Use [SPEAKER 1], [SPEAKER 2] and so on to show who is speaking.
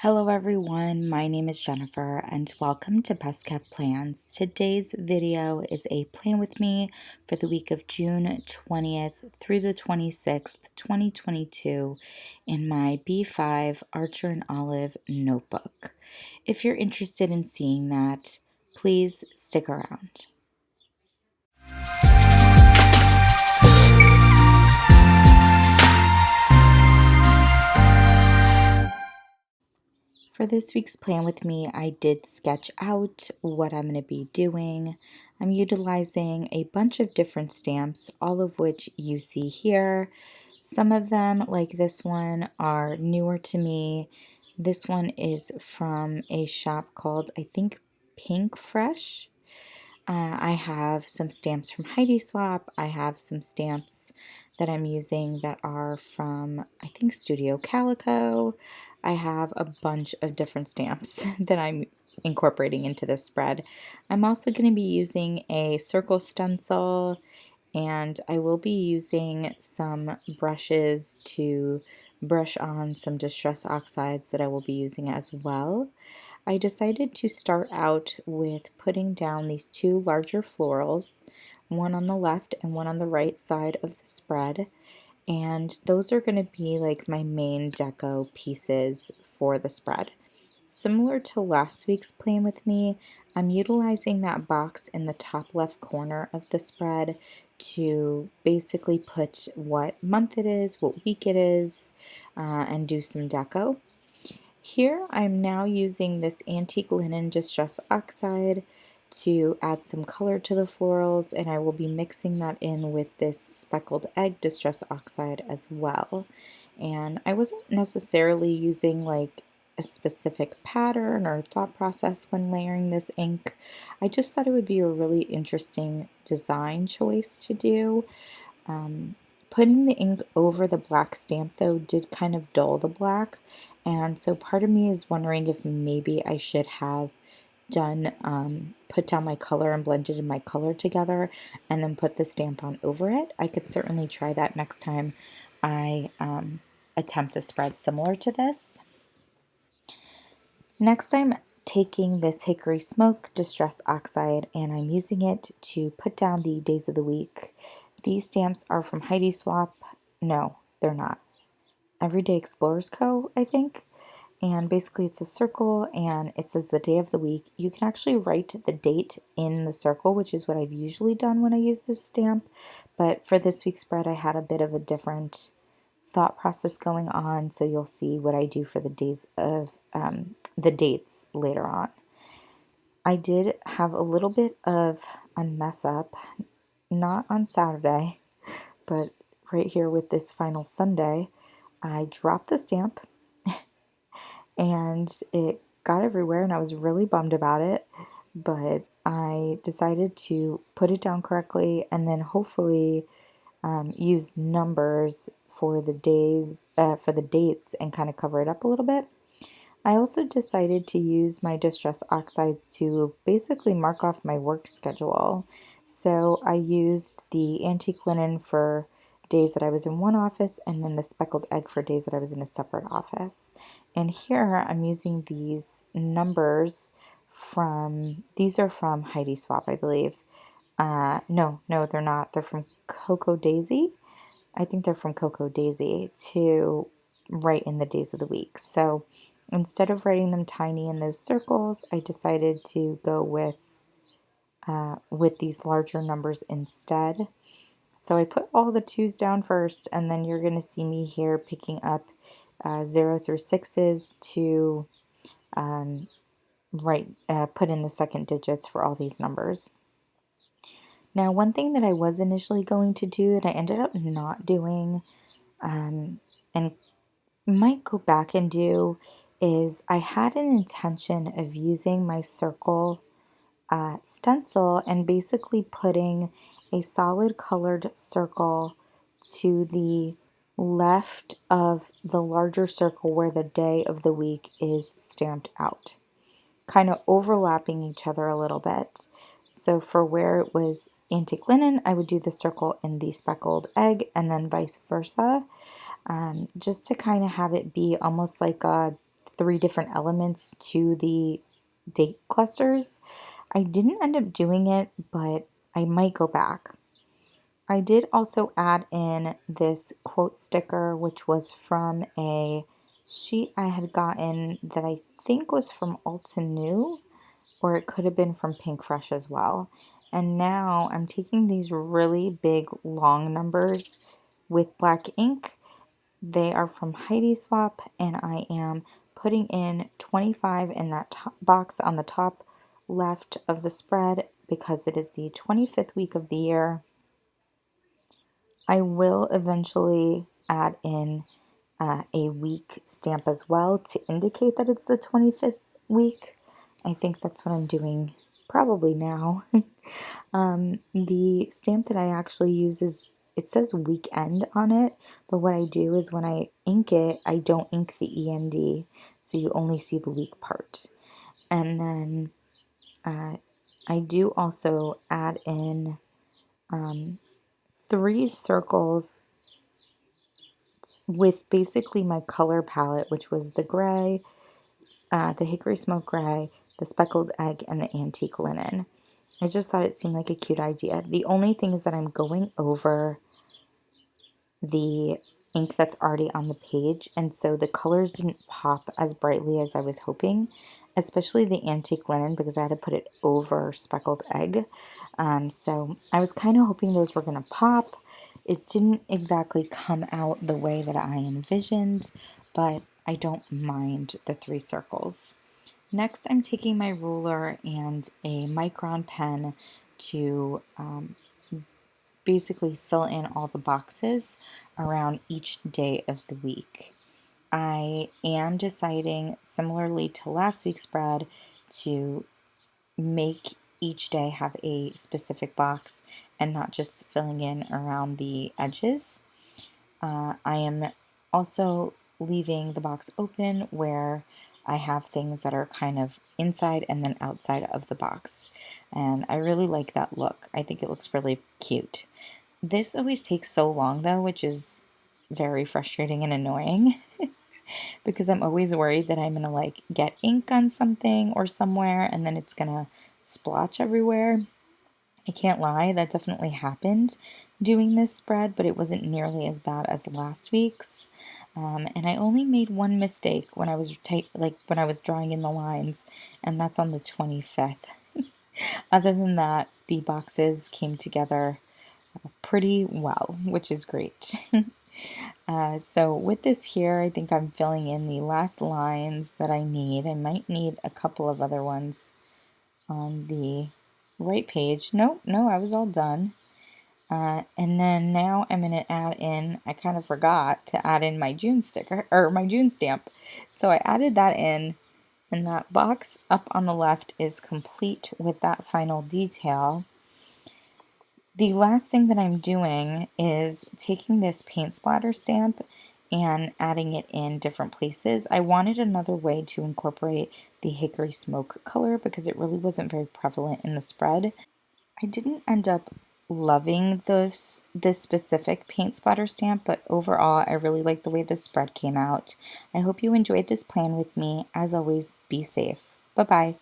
[SPEAKER 1] Hello everyone, my name is Jennifer and welcome to Best Kept Plans. Today's video is a plan with me for the week of June 20th through the 26th, 2022 in my B5 Archer and Olive notebook. If you're interested in seeing that, please stick around. For this week's plan with me, I did sketch out what I'm going to be doing. I'm utilizing a bunch of different stamps, all of which you see here. Some of them, like this one, are newer to me. This one is from a shop called, I think, Pink Fresh. I have some stamps from Heidi Swapp. I have some stamps that I'm using that are from, I think, Studio Calico. I have a bunch of different stamps that I'm incorporating into this spread. I'm also going to be using a circle stencil, and I will be using some brushes to brush on some distress oxides that I will be using as well. I decided to start out with putting down these two larger florals, one on the left and one on the right side of the spread, and those are going to be like my main deco pieces for the spread. Similar to last week's plan with me, I'm utilizing that box in the top left corner of the spread to basically put what month it is, what week it is, and do some deco. Here I'm now using this antique linen distress oxide to add some color to the florals, and I will be mixing that in with this speckled egg distress oxide as well. And I wasn't necessarily using like a specific pattern or thought process when layering this ink. I just thought it would be a really interesting design choice to do. Putting the ink over the black stamp though did kind of dull the black, and so part of me is wondering if maybe I should have put down my color and blended in my color together and then put the stamp on over it. I could certainly try that next time I attempt a spread similar to this. Next, I'm taking this Hickory Smoke Distress Oxide and I'm using it to put down the days of the week. These stamps are from Heidi Swapp. No, they're not. Everyday Explorers Co., I think. And basically it's a circle and it says the day of the week. You can actually write the date in the circle, which is what I've usually done when I use this stamp. But for this week's spread, I had a bit of a different thought process going on, so you'll see what I do for the days of the dates later on. I did have a little bit of a mess up, not on Saturday, but right here with this final Sunday. I dropped the stamp and it got everywhere and I was really bummed about it, but I decided to put it down correctly and then hopefully use numbers for the days, for the dates, and kind of cover it up a little bit. I also decided to use my distress oxides to basically mark off my work schedule. So I used the antique linen for days that I was in one office and then the speckled egg for days that I was in a separate office. And here I'm using these numbers these are from Heidi Swapp, I believe. No, they're not. They're from Cocoa Daisy. I think they're from Cocoa Daisy to write in the days of the week. So instead of writing them tiny in those circles, I decided to go with these larger numbers instead. So I put all the 2s down first, and then you're going to see me here picking up 0 through 6s to put in the second digits for all these numbers. Now, one thing that I was initially going to do that I ended up not doing, and might go back and do, is I had an intention of using my circle stencil and basically putting a solid colored circle to the left of the larger circle where the day of the week is stamped out, kind of overlapping each other a little bit. So for where it was antique linen, I would do the circle in the speckled egg and then vice versa, just to kind of have it be almost like a three different elements to the date clusters. I didn't end up doing it, but I might go back. I did also add in this quote sticker, which was from a sheet I had gotten that I think was from Ulta New, or it could have been from Pink Fresh as well. And now I'm taking these really big long numbers with black ink. They are from Heidi Swapp, and I am putting in 25 in that top box on the top left of the spread because it is the 25th week of the year. I will eventually add in a week stamp as well to indicate that it's the 25th week. I think that's what I'm doing probably now. The stamp that I actually use is, it says weekend on it, but what I do is when I ink it, I don't ink the END, so you only see the week part. And then I do also add in 3 circles with basically my color palette, which was the gray, the hickory smoke gray, the speckled egg, and the antique linen. I just thought it seemed like a cute idea. The only thing is that I'm going over the ink that's already on the page, and so the colors didn't pop as brightly as I was hoping, especially the antique linen because I had to put it over speckled egg. So I was kind of hoping those were going to pop. It didn't exactly come out the way that I envisioned, but I don't mind the 3 circles. Next, I'm taking my ruler and a micron pen to basically fill in all the boxes around each day of the week. I am deciding, similarly to last week's spread, to make each day have a specific box and not just filling in around the edges. I am also leaving the box open where I have things that are kind of inside and then outside of the box. And I really like that look. I think it looks really cute. This always takes so long though, which is very frustrating and annoying because I'm always worried that I'm gonna like get ink on something or somewhere and then it's gonna splotch everywhere. I can't lie, that definitely happened doing this spread, but it wasn't nearly as bad as last week's. And I only made one mistake when I was when I was drawing in the lines, and that's on the 25th. Other than that, the boxes came together pretty well, which is great. So with this here, I think I'm filling in the last lines that I need. I might need a couple of other ones on the right page. No, I was all done. And then now I'm going to add in, I kind of forgot to add in my June sticker, or my June stamp. So I added that in, and that box up on the left is complete with that final detail. The last thing that I'm doing is taking this paint splatter stamp and adding it in different places. I wanted another way to incorporate the hickory smoke color because it really wasn't very prevalent in the spread. I didn't end up loving this specific paint splatter stamp, but overall I really like the way this spread came out. I hope you enjoyed this plan with me. As always, be safe. Bye-bye.